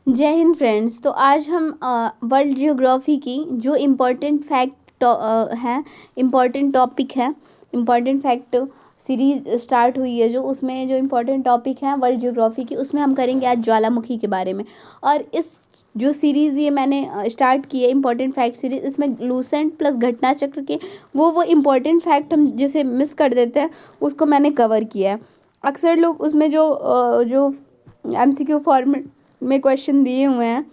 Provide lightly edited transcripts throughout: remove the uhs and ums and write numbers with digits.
जय हिंद फ्रेंड्स। तो आज हम वर्ल्ड जियोग्राफी की जो इम्पोर्टेंट फैक्ट हैं, इम्पोर्टेंट टॉपिक है, इम्पोर्टेंट फैक्ट सीरीज स्टार्ट हुई है जो, उसमें जो इम्पोर्टेंट टॉपिक है वर्ल्ड जियोग्राफी की, उसमें हम करेंगे आज ज्वालामुखी के बारे में। और इस जो सीरीज़ ये मैंने स्टार्ट की है इम्पोर्टेंट फैक्ट सीरीज, इसमें लूसेंट प्लस घटना चक्र के वो इम्पोर्टेंट फैक्ट हम जिसे मिस कर देते हैं उसको मैंने कवर किया है। अक्सर लोग उसमें जो MCQ फॉर्मेट में क्वेश्चन दिए हुए हैं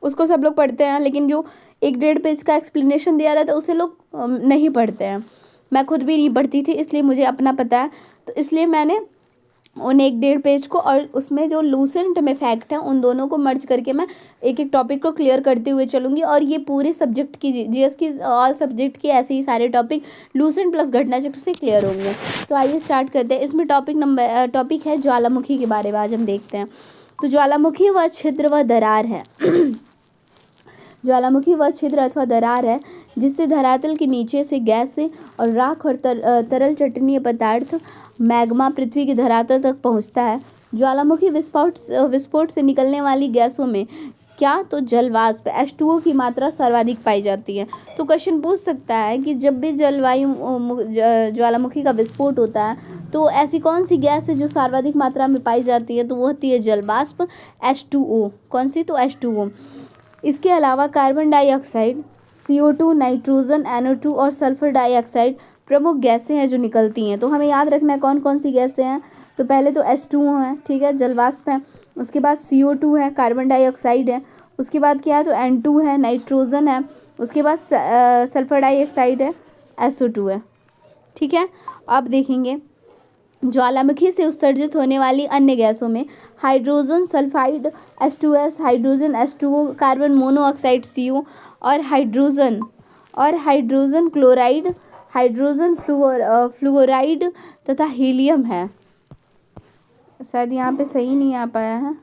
उसको सब लोग पढ़ते हैं, लेकिन जो 1-1.5 पेज का एक्सप्लेनेशन दिया रहता है उसे लोग नहीं पढ़ते हैं। मैं खुद भी नहीं पढ़ती थी, इसलिए मुझे अपना पता है। तो इसलिए मैंने उन 1-1.5 पेज को और उसमें जो लूसेंट में फैक्ट है उन दोनों को मर्ज करके मैं एक एक टॉपिक को क्लियर करते हुए चलूँगी। और ये पूरे सब्जेक्ट की GS की ऑल सब्जेक्ट की ऐसे ही सारे टॉपिक लूसेंट प्लस घटना चक्र से क्लियर होंगे। तो आइए स्टार्ट करते हैं। इसमें टॉपिक है ज्वालामुखी के बारे में आज हम देखते हैं। तो ज्वालामुखी वह छिद्र व दरार है ज्वालामुखी वह छिद्र अथवा दरार है जिससे धरातल के नीचे से गैस और राख और तरल चट्टनीय पदार्थ मैग्मा पृथ्वी की धरातल तक पहुंचता है। ज्वालामुखी विस्फोट से निकलने वाली गैसों में क्या तो जल वाष्प H2O की मात्रा सर्वाधिक पाई जाती है। तो क्वेश्चन पूछ सकता है कि जब भी ज्वालामुखी का विस्फोट होता है तो ऐसी कौन सी गैस है जो सर्वाधिक मात्रा में पाई जाती है, तो वो होती है जल वाष्प H2O। कौन सी? तो H2O। इसके अलावा carbon dioxide, CO2, nitrogen, NO2 और सल्फर डाइऑक्साइड प्रमुख गैसें हैं जो निकलती हैं। तो हमें याद रखना है कौन कौन सी गैसें हैं। तो पहले तो H2O है, ठीक है, जलवाष्प है। उसके बाद CO2 है, कार्बन डाइऑक्साइड है। उसके बाद क्या है? तो N2 है, नाइट्रोजन है। उसके बाद सल्फर डाइऑक्साइड है, SO2 है। ठीक है, अब देखेंगे ज्वालामुखी से उत्सर्जित होने वाली अन्य गैसों में hydrogen sulphide H2S, hydrogen H2O, carbon monoxide CO और हाइड्रोजन क्लोराइड, हाइड्रोजन फ्लोराइड तथा हीलियम है। शायद यहाँ पे सही नहीं आ पाया है,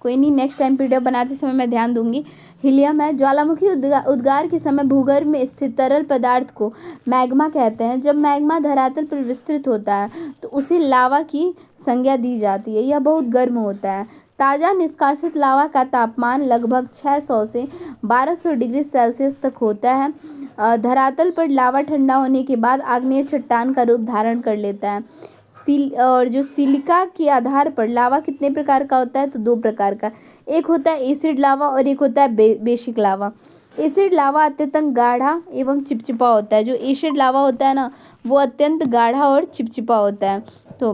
कोई नहीं, नेक्स्ट टाइम PDF बनाते समय मैं ध्यान दूंगी। हीलियम है। ज्वालामुखी उद्गार के समय भूगर्भ में स्थित तरल पदार्थ को मैग्मा कहते हैं। जब मैग्मा धरातल पर विस्तृत होता है तो उसे लावा की संज्ञा दी जाती है। यह बहुत गर्म होता है। ताज़ा निष्कासित लावा का तापमान लगभग 600 से 1200 डिग्री सेल्सियस तक होता है। धरातल पर लावा ठंडा होने के बाद आग्नेय चट्टान का रूप धारण कर लेता है। और जो सिलिका के आधार पर लावा कितने प्रकार का होता है? तो 2 प्रकार का। एक होता है एसिड लावा और एक होता है बेसिक लावा। एसिड लावा अत्यंत गाढ़ा एवं चिपचिपा होता है। जो एसिड लावा होता है ना, वो अत्यंत गाढ़ा और चिपचिपा होता है। तो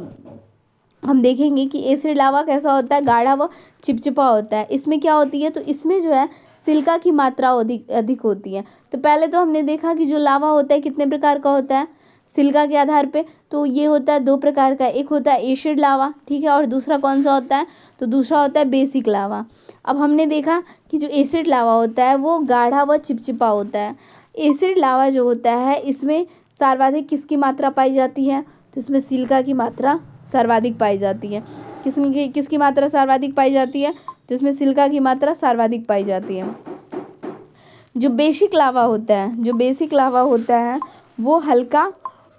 हम देखेंगे कि एसिड लावा कैसा होता है, गाढ़ा व चिपचिपा होता है। इसमें क्या होती है? तो इसमें जो है सिलिका की मात्रा अधिक होती है। तो पहले तो हमने देखा कि जो लावा होता है कितने प्रकार का होता है सिलिका के आधार पे, तो ये होता है 2 प्रकार का। एक होता है एसिड लावा, ठीक है, और दूसरा कौन सा होता है? तो दूसरा होता है बेसिक लावा। अब हमने देखा कि जो एसिड लावा होता है वो गाढ़ा व चिपचिपा होता है। एसिड लावा जो होता है इसमें सर्वाधिक किसकी मात्रा पाई जाती है? तो इसमें सिलिका की मात्रा सर्वाधिक पाई जाती है। किसकी मात्रा सर्वाधिक पाई जाती है? तो इसमें सिलिका की मात्रा सर्वाधिक पाई जाती है। जो बेसिक लावा होता है वो हल्का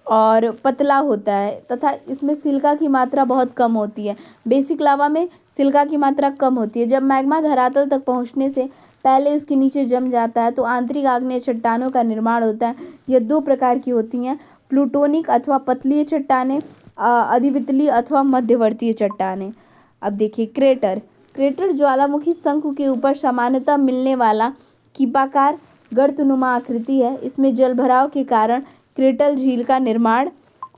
और पतला होता है तथा इसमें सिलिका की मात्रा बहुत कम होती है। बेसिक लावा में सिलिका की मात्रा कम होती है। जब मैग्मा धरातल तक पहुंचने से पहले उसके नीचे जम जाता है तो आंतरिक आग्नेय चट्टानों का निर्माण होता है। यह 2 प्रकार की होती हैं, प्लूटोनिक अथवा पतलीय चट्टानें, अधिवितलीय अथवा मध्यवर्तीय चट्टानें। अब देखिए क्रेटर ज्वालामुखी शंकु के ऊपर सामान्यतः मिलने वाला कीपाकार गर्तनुमा आकृति है। इसमें जलभराव के कारण क्रेटल झील का निर्माण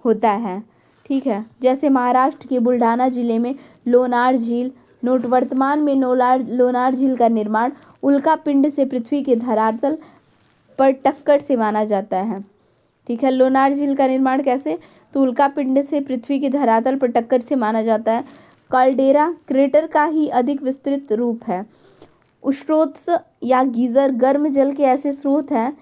होता है, ठीक है। जैसे महाराष्ट्र के बुल्ढाना जिले में लोनार झील, वर्तमान में लोनार झील का निर्माण उल्का पिंड से पृथ्वी के धरातल पर टक्कर से माना जाता है, ठीक है। लोनार झील का निर्माण कैसे? तो उल्का पिंड से पृथ्वी के धरातल पर टक्कर से माना जाता है। काल्डेरा क्रेटर का ही अधिक विस्तृत रूप है। उष्णोत्स या गीजर गर्म जल के ऐसे स्रोत हैं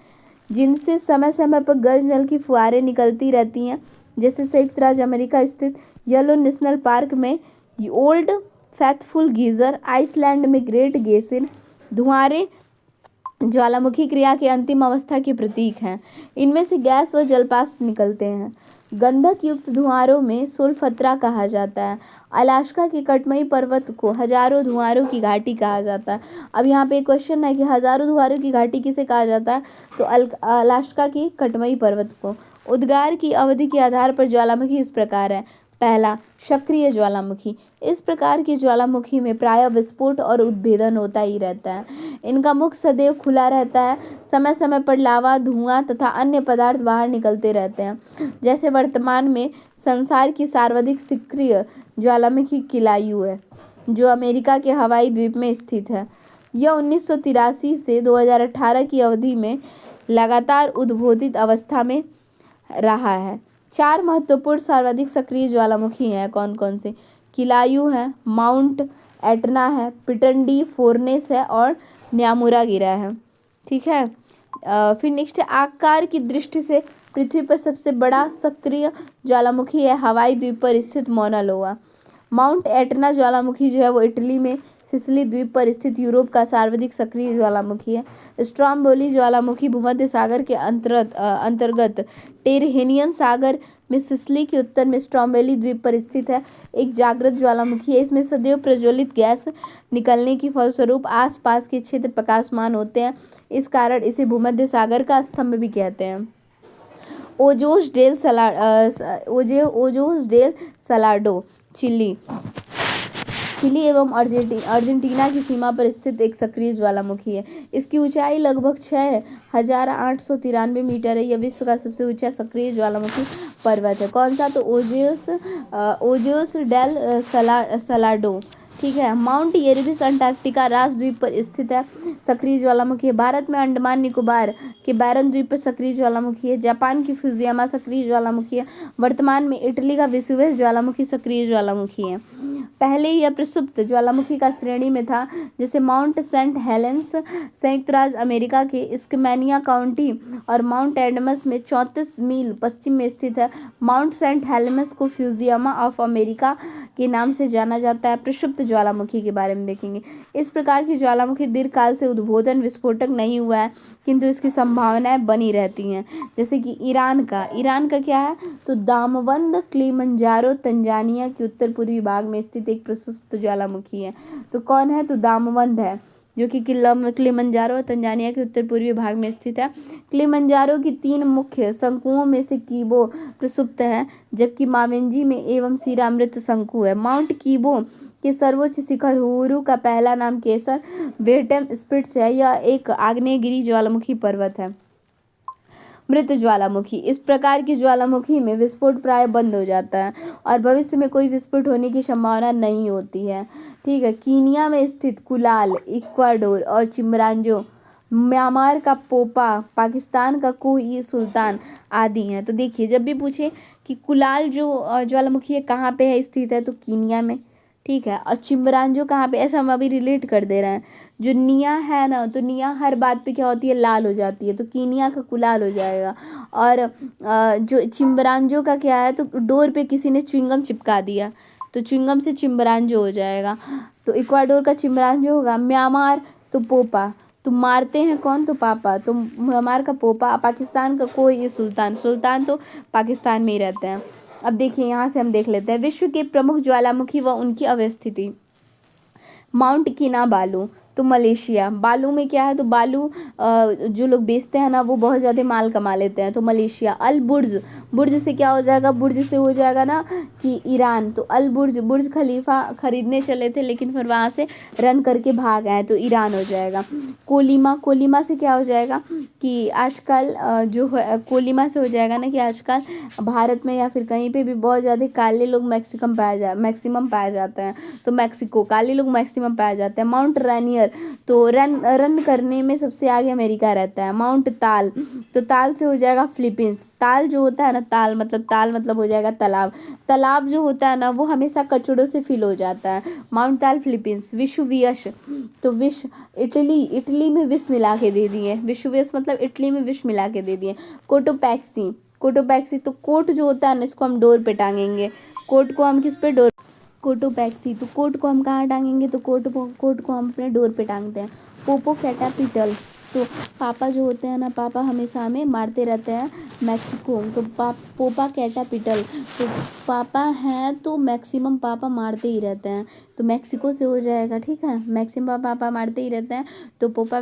जिनसे समय समय पर गर्म जल की फुहारें निकलती रहती हैं। जैसे संयुक्त राज्य अमेरिका स्थित येलो नेशनल पार्क में ओल्ड फैथफुल गीजर, आइसलैंड में ग्रेट गेसिर। धुआंरे ज्वालामुखी क्रिया के अंतिम अवस्था के प्रतीक हैं। इनमें से गैस व जलवाष्प निकलते हैं। गंधक युक्त धुआरों में सोलफत्रा कहा जाता है। अलास्का के कटमई पर्वत को हजारों धुआरों की घाटी कहा जाता है। अब यहाँ पे एक क्वेश्चन है कि हजारों धुआरों की घाटी किसे कहा जाता है, तो अलास्का की कटमई पर्वत को। उद्गार की अवधि के आधार पर ज्वालामुखी इस प्रकार है। पहला, सक्रिय ज्वालामुखी। इस प्रकार की ज्वालामुखी में प्रायः विस्फोट और उद्भेदन होता ही रहता है। इनका मुख सदैव खुला रहता है। समय समय पर लावा, धुआं तथा अन्य पदार्थ बाहर निकलते रहते हैं। जैसे वर्तमान में संसार की सर्वाधिक सक्रिय ज्वालामुखी किलायू है, जो अमेरिका के हवाई द्वीप में स्थित है। यह 1983 से 2018 की अवधि में लगातार उद्बोधित अवस्था में रहा है। 4 महत्वपूर्ण सर्वाधिक सक्रिय ज्वालामुखी हैं। कौन कौन से? किलायू है, माउंट एटना है, पिटंडी फोर्नेस है और न्यामुरा गिरा है। ठीक है। फिर नेक्स्ट है, आकार की दृष्टि से पृथ्वी पर सबसे बड़ा सक्रिय ज्वालामुखी है हवाई द्वीप पर स्थित मौना लोआ। माउंट एटना ज्वालामुखी जो है वो इटली में सिसिली द्वीप पर स्थित यूरोप का सर्वाधिक सक्रिय ज्वालामुखी है। स्ट्रोम्बोली ज्वालामुखी भूमध्य सागर के अंतर्गत टेरहेनियन सागर में सिसिली के उत्तर में स्ट्रोम्बोली द्वीप पर स्थित है। एक जागृत ज्वालामुखी है। इसमें सदैव प्रज्वलित गैस निकलने की फलस्वरूप आसपास के क्षेत्र प्रकाशमान होते हैं। इस कारण इसे भूमध्य सागर का स्तंभ भी कहते हैं। ओजोस डेल सलाडो चिली एवं अर्जेंटीना की सीमा पर स्थित एक सक्रिय ज्वालामुखी है। इसकी ऊंचाई लगभग 6,893 मीटर है। यह विश्व का सबसे ऊंचा सक्रिय ज्वालामुखी पर्वत है। कौन सा? तो ओजोस डेल सलाडो। ठीक है। माउंट एरबिस अंटार्कटिका राष्ट्रद्वीप पर स्थित है, सक्रिय ज्वालामुखी है। भारत में अंडमान निकोबार के बैरन द्वीप पर सक्रिय ज्वालामुखी है। जापान की फुजियामा सक्रिय ज्वालामुखी है। वर्तमान में इटली का वेसुवियस ज्वालामुखी सक्रिय ज्वालामुखी है। पहले यह प्रसुप्त ज्वालामुखी का श्रेणी में था, जैसे माउंट सेंट हेलेंस संयुक्त राज्य अमेरिका के स्कैनिया काउंटी और माउंट एडम्स में 34 मील पश्चिम में स्थित है। माउंट सेंट हेलेंस को फ्यूजियामा ऑफ अमेरिका के नाम से जाना जाता है। प्रसुप्त ज्वालामुखी के बारे में देखेंगे। इस प्रकार की ज्वालामुखी दीर्घकाल से उद्बोधन विस्फोटक नहीं हुआ है, किंतु इसकी संभावनाएं बनी रहती हैं। जैसे कि ईरान का क्या है? तो दामवंद किलिमंजारो तंजानिया के उत्तर पूर्वी भाग में स्थित एक प्रसुप्त ज्वालामुखी है। तो कौन है? तो दामवंद है, जो कि किलिमंजारो तंजानिया के उत्तर पूर्वी भाग में स्थित है। किलिमंजारो की 3 मुख्य शंकुओं में से कीबो प्रसुप्त है, जबकि मावेंजी में एवं सीरा मृत शंकु है। माउंट कीबो के सर्वोच्च शिखर हुरुहु का पहला नाम केसर वेटम स्पिट्स है। यह एक आग्नेयगिरी ज्वालामुखी पर्वत है। मृत ज्वालामुखी। इस प्रकार की ज्वालामुखी में विस्फोट प्राय बंद हो जाता है और भविष्य में कोई विस्फोट होने की संभावना नहीं होती है। ठीक है। कीनिया में स्थित कुलाल, इक्वाडोर और चिम्बरांजो, म्यांमार का पोपा, पाकिस्तान का कोई सुल्तान आदि हैं। तो देखिए, जब भी पूछे कि कुलाल जो ज्वालामुखी है कहाँ पे है स्थित है, तो कीनिया में। ठीक है। और चिम्बरांजो कहाँ पे, ऐसा हम अभी रिलेट कर दे रहे हैं। जो निया है ना, तो निया हर बात पे क्या होती है? लाल हो जाती है, तो कीनिया का कुलाल हो जाएगा। और जो चिम्बरांजो का क्या है? तो डोर पे किसी ने च्युइंगम चिपका दिया, तो च्युइंगम से चिम्बरांजो हो जाएगा। तो इक्वाडोर का चिम्बरांजो होगा। म्यांमार तो पोपा, तो मारते हैं कौन? तो पापा, तो म्यांमार का पोपा। पाकिस्तान का कोई सुल्तान तो पाकिस्तान में ही रहते हैं। अब देखिए, यहाँ से हम देख लेते हैं विश्व के प्रमुख ज्वालामुखी व उनकी अवस्थिति। माउंट किनाबालू, तो मलेशिया। बालू में क्या है? तो बालू जो लोग बेचते हैं ना, वो बहुत ज़्यादा माल कमा लेते हैं, तो मलेशिया। अल बुर्ज से क्या हो जाएगा? बुर्ज से हो जाएगा ना कि ईरान, तो अल बुर्ज खलीफा खरीदने चले थे, लेकिन फिर वहाँ से रन करके भाग आए, तो ईरान हो जाएगा। कोलिमा से क्या हो जाएगा कि आजकल जो है कोलिमा से हो जाएगा ना कि आजकल भारत में या फिर कहीं पे भी बहुत ज़्यादा काले लोग मैक्सिमम पाए जाते हैं, तो मैक्सिको। काले लोग मैक्सिमम पाए जाते हैं। माउंट रैनियर, तो रन करने में सबसे आगे अमेरिका रहता है। माउंट ताल, तो ताल से हो जाएगा फिलीपींस। ताल जो होता है ना, ताल मतलब हो जाएगा तालाब जो होता है ना, वो हमेशा कचड़ों से फिल हो जाता है। माउंट ताल फिलीपींस। विषुवियस, तो इटली में विष मिला के दे दिए। विषुवियस मतलब इटली में विष मिला के दे दिए। कोटोपैक्सी, तो कोट जो होता है ना, इसको हम डोर पे टांगेंगे। कोट को हम किस पे? डोर। कोटोपैक्सी, तो कोट को हम कहाँ टांगेंगे? तो कोट को हम अपने डोर पे टांगते हैं। पोपो कैटापिटल, तो पापा जो होते हैं ना, पापा हमेशा हमें मारते रहते हैं मैक्सिको। तो पोपा कैटापिटल, तो पापा हैं तो मैक्सिमम पापा मारते ही रहते हैं, तो मैक्सिको से हो जाएगा। ठीक है, मैक्सिमम पापा मारते ही रहते हैं, तो पोपा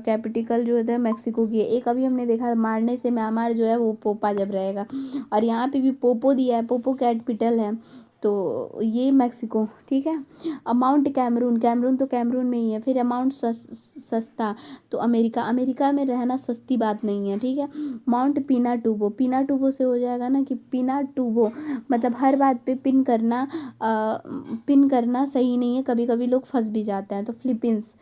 कैपिटिकल जो होता है मैक्सिको की है। एक अभी हमने देखा मारने से म्यांमार जो है वो पोपा जब रहेगा, और यहाँ पे भी पोपो दिया है, पोपो कैपिटल है, तो ये मैक्सिको। ठीक है, अमाउंट कैमरून, कैमरून तो कैमरून में ही है। फिर अमाउंट सस्ता, तो अमेरिका में रहना सस्ती बात नहीं है। ठीक है, माउंट पिनाटुबो, पिनाटुबो से हो जाएगा ना कि पिनाटुबो मतलब हर बात पे पिन करना सही नहीं है, कभी कभी लोग फंस भी जाते हैं। तो फिलीपींस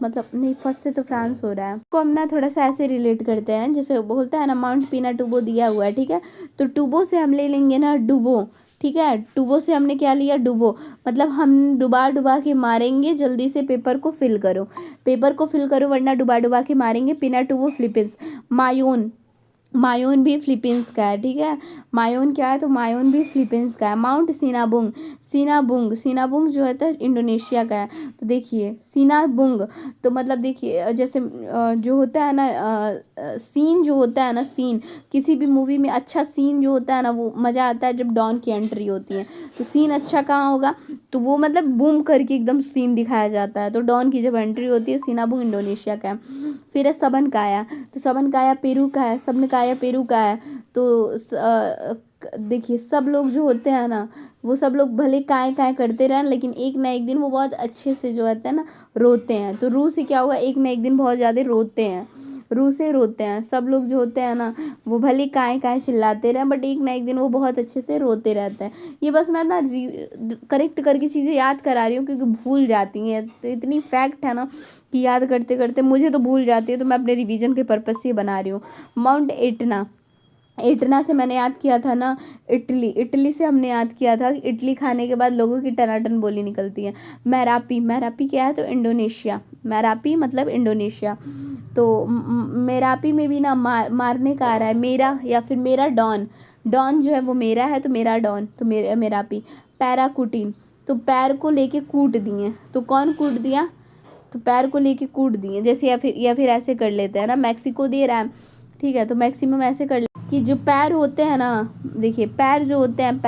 मतलब नहीं, फर्स्ट से तो फ्रांस हो रहा है, को हम ना थोड़ा सा ऐसे रिलेट करते हैं, जैसे बोलता है ना माउंट पिनाटुबो दिया हुआ है। ठीक है, तो टुबो से हम ले लेंगे ना डुबो। ठीक है, टुबो से हमने क्या लिया, डुबो, मतलब हम डुबा डुबा के मारेंगे, जल्दी से पेपर को फिल करो वरना डुबा डुबा के मारेंगे। Pinatubo Philippines. मायोन भी फिलीपींस का है। ठीक है, मायोन क्या है, तो मायोन भी फिलीपींस का है। माउंट सीनाबुंग जो है तो इंडोनेशिया का है। तो देखिए सीनाबुंग, तो मतलब देखिए जैसे जो होता है ना सीन जो होता है ना, सीन किसी भी मूवी में अच्छा सीन जो होता है ना, वो मज़ा आता है जब डॉन की एंट्री होती है। तो सीन अच्छा कहाँ होगा, तो वो मतलब बूम करके एकदम सीन दिखाया जाता है, तो डॉन की जब एंट्री होती है। सीनाबुंग इंडोनेशिया का है। फिर है सबनकाया, तो सबनकाया पेरू का है, सबनकाया पेरू का है। तो देखिए सब लोग जो होते हैं ना, वो सब लोग भले काय करते रहें, लेकिन एक ना एक दिन वो बहुत अच्छे से जो होता है ना रोते हैं। तो रू से क्या होगा, एक ना एक दिन बहुत ज़्यादा रोते हैं, रू से रोते हैं। सब लोग जो होते हैं ना, वो भले काय चिल्लाते रहें, बट एक ना एक दिन वो बहुत अच्छे से रोते रहते हैं। ये बस मैं ना करेक्ट करके चीज़ें याद करा रही हूँ, क्योंकि भूल जाती हैं, तो इतनी फैक्ट है ना कि याद करते करते मुझे तो भूल जाती है, तो मैं अपने रिवीजन के पर्पज़ से बना रही हूँ। माउंट एटना से मैंने याद किया था ना इटली से हमने याद किया था कि इडली खाने के बाद लोगों की टनाटन बोली निकलती है। मैरापी क्या है, तो इंडोनेशिया, मैरापी मतलब इंडोनेशिया। तो मेरापी में भी ना मारने का आ रहा है, मेरा या फिर मेरा डॉन जो है वो मेरा है, तो मेरा डॉन, तो मेरापी। पैराकुटीन, तो पैर को लेके कूट दिए, तो कौन कूट दिया, तो पैर को लेके कूट दिए। जैसे या फिर ऐसे कर लेते हैं ना, मैक्सिको दे रहा है। ठीक है, तो मैक्सिमम ऐसे कर कि जो पैर होते हैं ना, देखिए पैर जो होते हैं,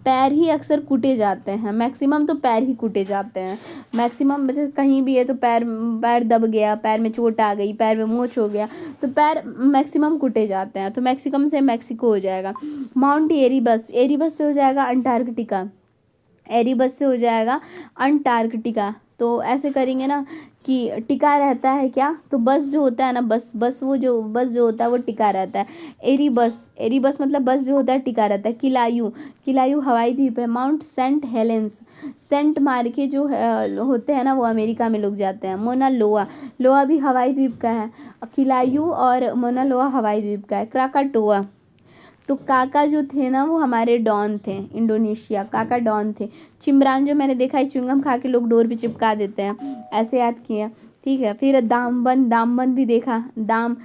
पैर ही अक्सर कूटे जाते हैं, मैक्सिमम तो पैर ही कूटे जाते हैं। मैक्सिमम जैसे कहीं भी है तो पैर दब गया, पैर में चोट आ गई, पैर में मोच हो गया, तो पैर मैक्सिमम कूटे जाते हैं। तो मैक्सिमम से मैक्सिको हो जाएगा। माउंट एरीबस से हो जाएगा अंटार्कटिका। तो ऐसे करेंगे ना कि टिका रहता है क्या, तो बस जो होता है ना, बस बस बस जो होता है वो टिका रहता है। एरीबस मतलब बस जो होता है टिका रहता है। किलायू हवाई द्वीप है। माउंट सेंट मार के जो होते हैं ना, वो अमेरिका में लोग जाते हैं। मोना लोआ भी हवाई द्वीप का है। किलायू और मोना लोआ हवाई द्वीप का है। क्राकाटोआ, तो काका जो थे ना वो हमारे डॉन थे, इंडोनेशिया काका डॉन थे। चिमरान जो मैंने देखा है च्युइंगम खा के लोग डोर पे चिपका देते हैं, ऐसे याद किया। ठीक है, फिर दामबंद भी देखा। दाम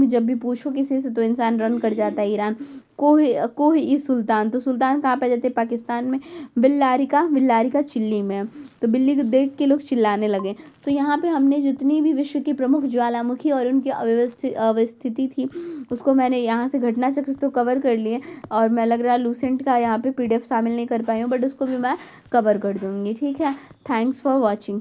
जब भी पूछो किसी से तो इंसान रन कर जाता है। ईरान। कोह ई सुल्तान, तो सुल्तान कहाँ पे जाते हैं, पाकिस्तान में। बिल्लारी का चिल्ली में। तो बिल्ली को देख के लोग चिल्लाने लगे। तो यहाँ पे हमने जितनी भी विश्व की प्रमुख ज्वालामुखी और उनकी अवस्थिति थी, उसको मैंने यहाँ से घटना चक्र तो कवर कर लिए, और मैं लग रहा है लूसेंट का यहाँ पे PDF शामिल नहीं कर पाई हूँ, बट उसको भी मैं कवर कर दूँगी। ठीक है, थैंक्स फॉर वॉचिंग।